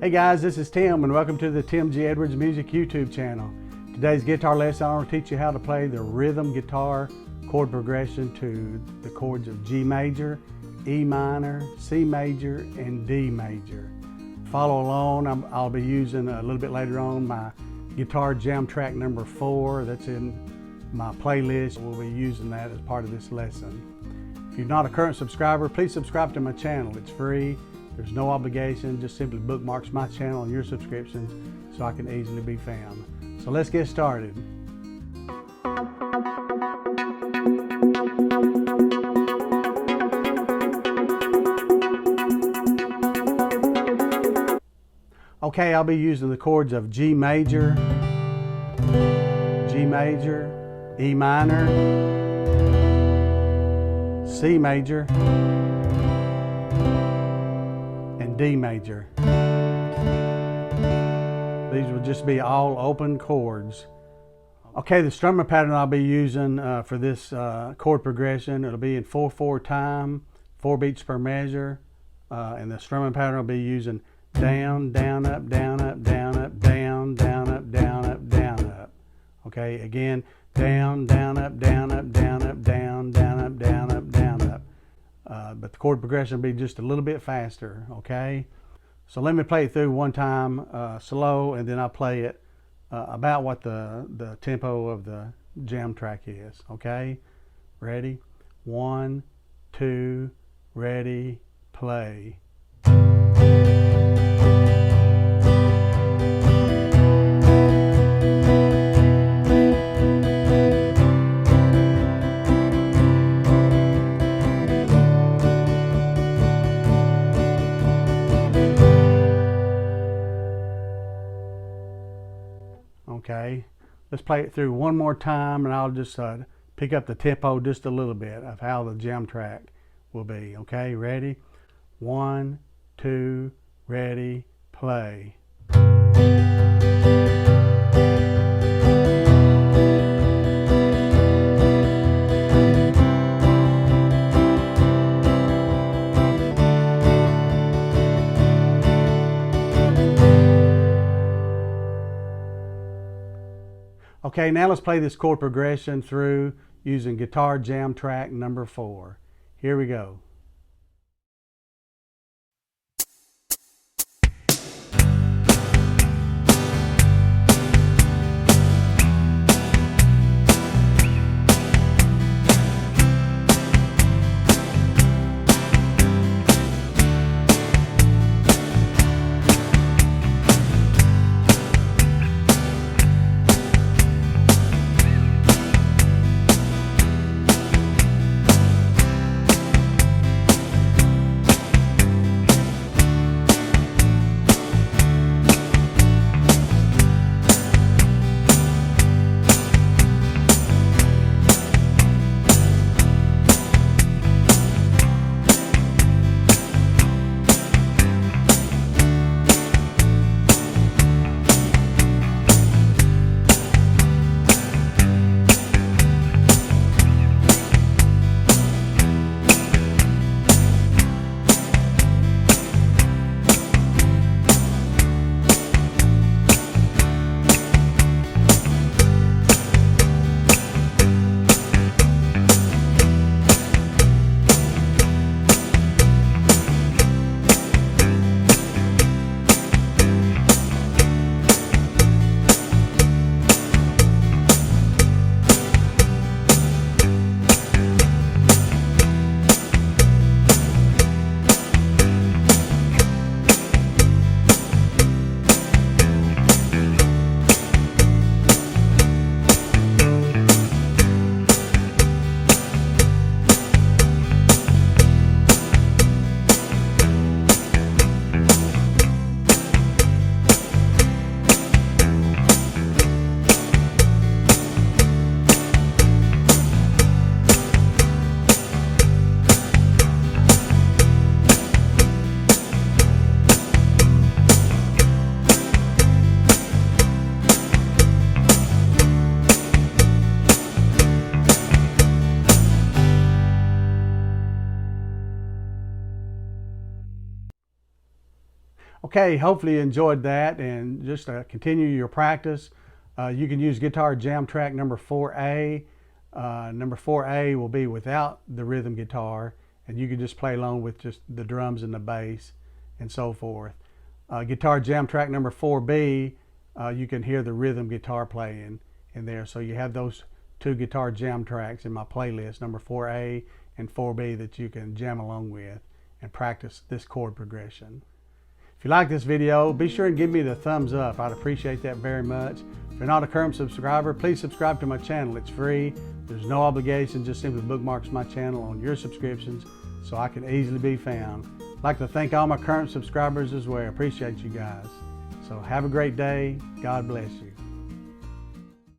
Hey guys, this is Tim and welcome to the Tim G. Edwards Music YouTube channel. Today's guitar lesson, I want to teach you how to play the rhythm guitar chord progression to the chords of G major, E minor, C major, and D major. Follow along. I'll be using a little bit later on my guitar jam track number 4 that's in my playlist. We'll be using that as part of this lesson. If you're not a current subscriber, please subscribe to my channel. It's free. There's no obligation. Just simply bookmarks my channel and your subscriptions so I can easily be found. So let's get started. Okay, I'll be using the chords of G major, E minor, C major, and D major. These will just be all open chords. Okay, the strumming pattern I'll be using for this chord progression, it'll be in 4/4 time, 4 beats per measure, and the strumming pattern will be using down, down, up, down, up, down, up, down, down, up, down, up, down, up. Okay, again, down, down, up, down, up, down, up, down, down, up, down, up, down, up. But the chord progression will be just a little bit faster, okay? So let me play it through one time slow, and then I'll play it about what the tempo of the jam track is, okay? Ready? 1, 2, ready, play. Okay, let's play it through one more time and I'll just pick up the tempo just a little bit of how the jam track will be. Okay, ready? 1, 2, ready, play. Okay, now let's play this chord progression through using guitar jam track number 4. Here we go. Okay, hopefully you enjoyed that, and just continue your practice. You can use guitar jam track number 4A. Number 4A will be without the rhythm guitar, and you can just play along with just the drums and the bass and so forth. Guitar jam track number 4B, you can hear the rhythm guitar playing in there. So you have those two guitar jam tracks in my playlist, number 4A and 4B, that you can jam along with and practice this chord progression. If you like this video, be sure and give me the thumbs up. I'd appreciate that very much. If you're not a current subscriber, please subscribe to my channel. It's free. There's no obligation. Just simply bookmarks my channel on your subscriptions so I can easily be found. I'd like to thank all my current subscribers as well. I appreciate you guys. So have a great day. God bless you.